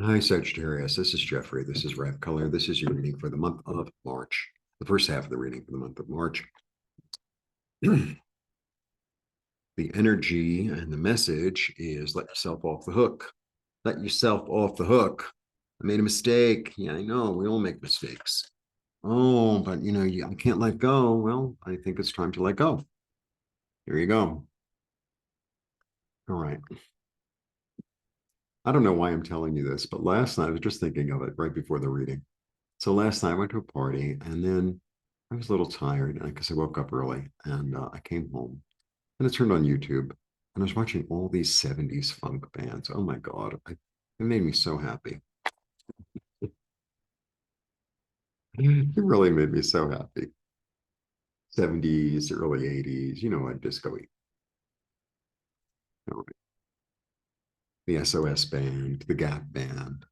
Hi, Sagittarius. This is Jeffrey. This is Red Color. This is your reading for the month of March, the first half of the reading for the month of March. The energy and the message is let yourself off the hook. Let yourself off the hook. I made a mistake. Yeah, I know. We all make mistakes. Oh, but I can't let go. Well, I think it's time to let go. Here you go. All right. I don't know why I'm telling you this, but last night I was just thinking of it right before the reading. So last night I went to a party and then I was a little tired because I woke up early and I came home and I turned on YouTube and I was watching all these 70s funk bands. Oh my God. It made me so happy. It really made me so happy. 70s, early 80s, like disco. The SOS band, the Gap band,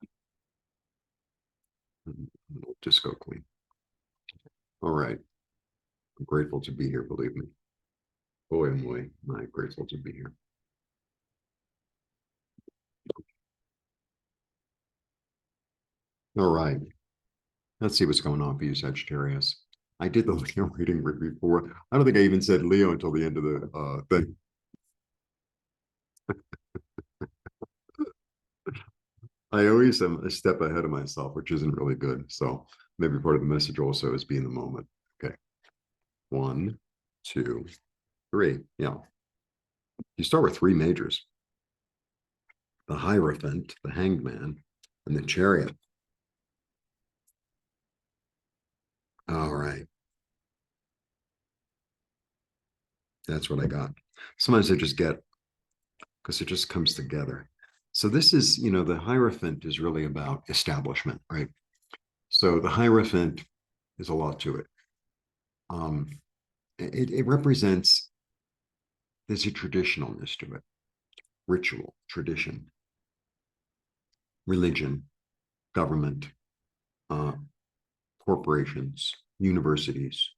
disco queen. All right. I'm grateful to be here, believe me. Boy, oh boy, I'm grateful to be here. All right. Let's see what's going on for you, Sagittarius. I did the Leo reading before. I don't think I even said Leo until the end of the thing. I always am a step ahead of myself, which isn't really good. So maybe part of the message also is be in the moment. Okay. One, two, three. Yeah. You start with three majors: the Hierophant, the Hanged Man, and the Chariot. All right. That's what I got. Sometimes I just get because it just comes together. So this is, the Hierophant is really about establishment, right? So the Hierophant is a lot to it. Um, it represents, there's a traditionalness to it: ritual, tradition, religion, government, uh, corporations, universities,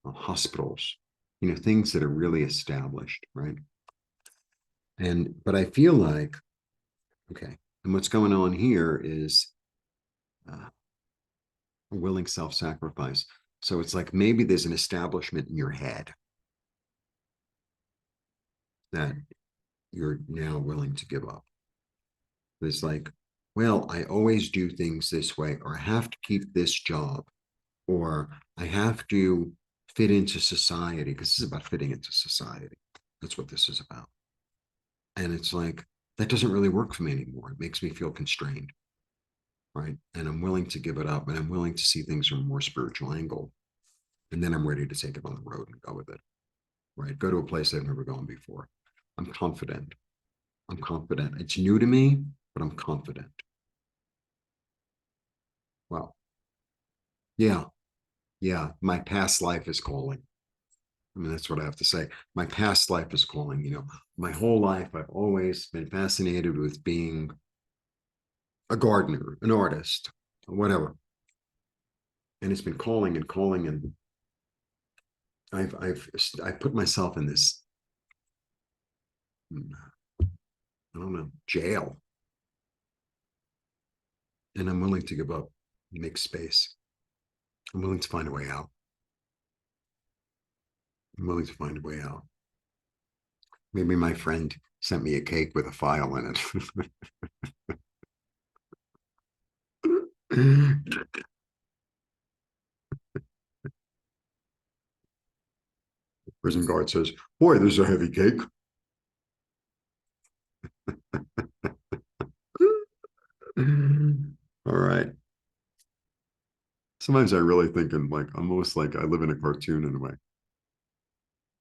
hospitals, things that are really established, right? But I feel like, okay, and what's going on here is uh, a willing self-sacrifice. So it's like maybe there's an establishment in your head that you're now willing to give up. It's like, well, I always do things this way, or I have to keep this job, or I have to fit into society, because this is about fitting into society. That's what this is about. And it's like, that doesn't really work for me anymore. It makes me feel constrained, right? And I'm willing to give it up, and I'm willing to see things from a more spiritual angle. And then I'm ready to take it on the road and go with it, right? Go to a place I've never gone before. I'm confident. I'm confident. It's new to me, but I'm confident. Well, yeah, yeah. My past life is calling. I mean, that's what I have to say. My past life is calling. My whole life, I've always been fascinated with being a gardener, an artist, whatever. And it's been calling and calling. And I put myself in this, I don't know, jail. And I'm willing to give up, make space. I'm willing to find a way out. I'm willing to find a way out. Maybe my friend sent me a cake with a file in it. Prison guard says, "Boy, this is a heavy cake." All right. Sometimes I really think in like almost like I live in a cartoon in a way.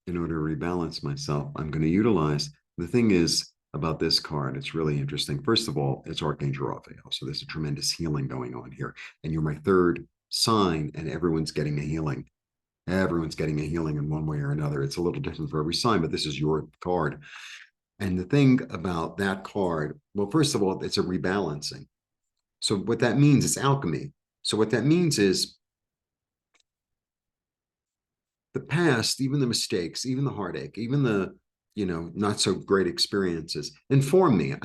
In order to rebalance myself, I'm going to utilize the thing is about this card. It's really interesting. First of all, it's Archangel Raphael. So there's a tremendous healing going on here. And you're my third sign, and everyone's getting a healing. Everyone's getting a healing in one way or another. It's a little different for every sign, but this is your card. And the thing about that card, well, first of all, it's a rebalancing. So what that means is alchemy. So what that means is the past, even the mistakes, even the heartache, even not so great experiences. Inform me.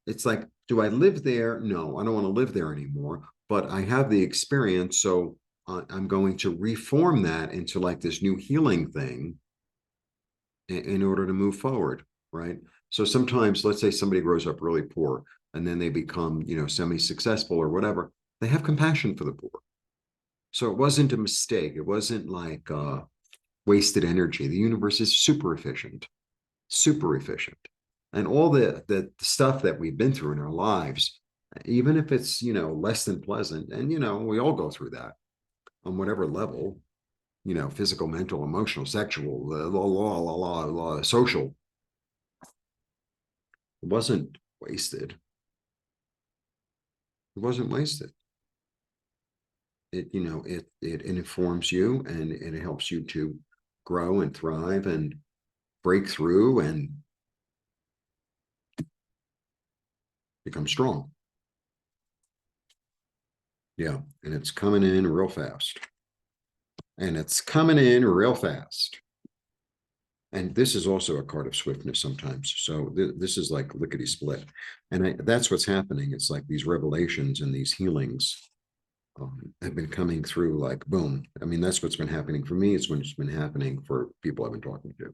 It's like, do I live there? No, I don't want to live there anymore, but I have the experience. So I'm going to reform that into like this new healing thing in order to move forward, right? So sometimes, let's say somebody grows up really poor and then they become, semi-successful or whatever, they have compassion for the poor. So it wasn't a mistake. It wasn't like wasted energy. The universe is super efficient, super efficient. And all the stuff that we've been through in our lives, even if it's, less than pleasant, and, we all go through that on whatever level, physical, mental, emotional, sexual, social. It wasn't wasted. It wasn't wasted. It informs you, and it helps you to grow and thrive and break through and become strong. Yeah, and it's coming in real fast. And it's coming in real fast. And this is also a card of swiftness sometimes. So this is like lickety split. And that's what's happening. It's like these revelations and these healings have been coming through like boom. I mean, that's what's been happening for me. It's what's been happening for people I've been talking to.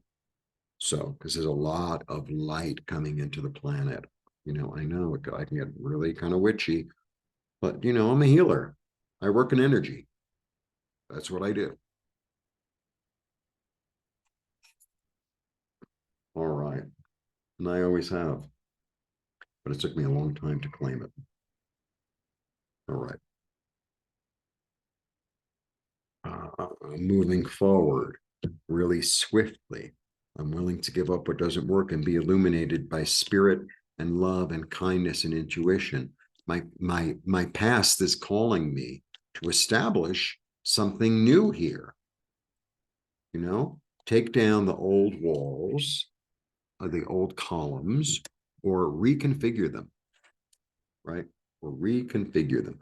So, because there's a lot of light coming into the planet. I know I can get really kind of witchy, but I'm a healer. I work in energy. That's what I do. All right. And I always have, but it took me a long time to claim it. All right. Moving forward really swiftly. I'm willing to give up what doesn't work and be illuminated by spirit and love and kindness and intuition. My past is calling me to establish something new here. Take down the old walls, the old columns, or reconfigure them, right? Or reconfigure them.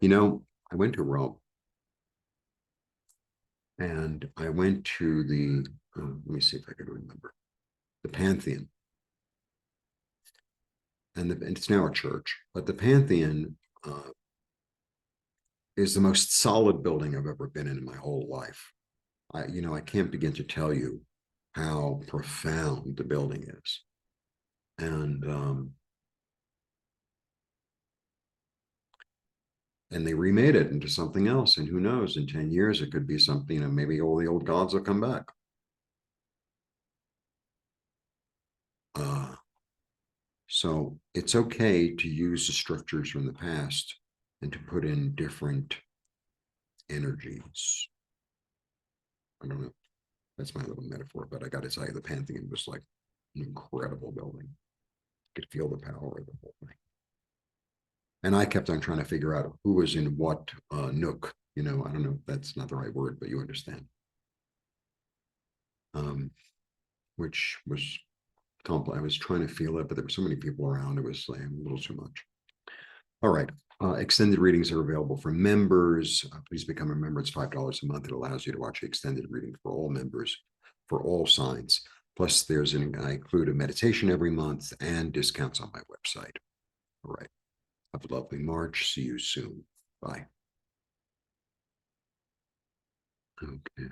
I went to Rome and I went to let me see if I can remember, the Pantheon. And it's now a church, but the Pantheon is the most solid building I've ever been in my whole life. I can't begin to tell you how profound the building is. And they remade it into something else. And who knows, in 10 years, it could be something, maybe all the old gods will come back. So it's okay to use the structures from the past and to put in different energies. I don't know. That's my little metaphor, but I got to tell you, the Pantheon was like an incredible building. You could feel the power of the whole thing. And I kept on trying to figure out who was in what nook. I don't know if that's not the right word, but you understand. Which was complex. I was trying to feel it, but there were so many people around. It was like a little too much. All right. Extended readings are available for members. Please become a member. It's $5 a month. It allows you to watch extended reading for all members, for all signs. Plus, I include a meditation every month and discounts on my website. All right. Have a lovely March. See you soon. Bye. Okay.